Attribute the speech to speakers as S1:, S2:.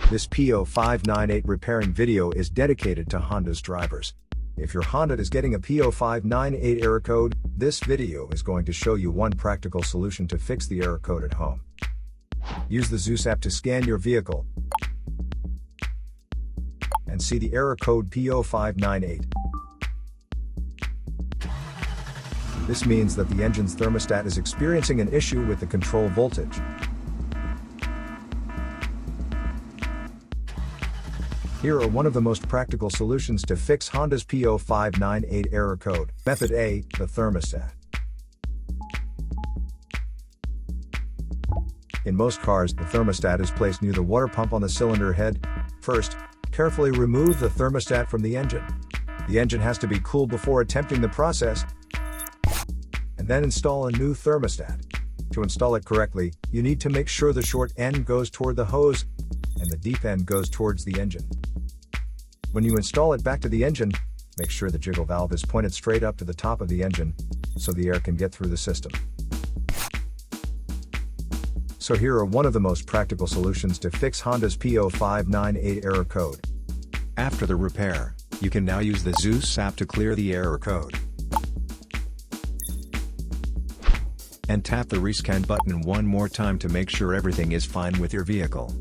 S1: This P0598 repairing video is dedicated to Honda's drivers. If your Honda is getting a P0598 error code, this video is going to show you one practical solution to fix the error code at home. Use the Zeus app to scan your vehicle and see the error code P0598. This means that the engine's thermostat is experiencing an issue with the control voltage. Here are one of the most practical solutions to fix Honda's P0598 error code. Method A, the thermostat. In most cars, the thermostat is placed near the water pump on the cylinder head. First, carefully remove the thermostat from the engine. The engine has to be cooled before attempting the process, and then install a new thermostat. To install it correctly, you need to make sure the short end goes toward the hose, and the deep end goes towards the engine. When you install it back to the engine, make sure the jiggle valve is pointed straight up to the top of the engine, so the air can get through the system. So here are one of the most practical solutions to fix Honda's P0598 error code. After the repair, you can now use the Zeus app to clear the error code. And tap the rescan button one more time to make sure everything is fine with your vehicle.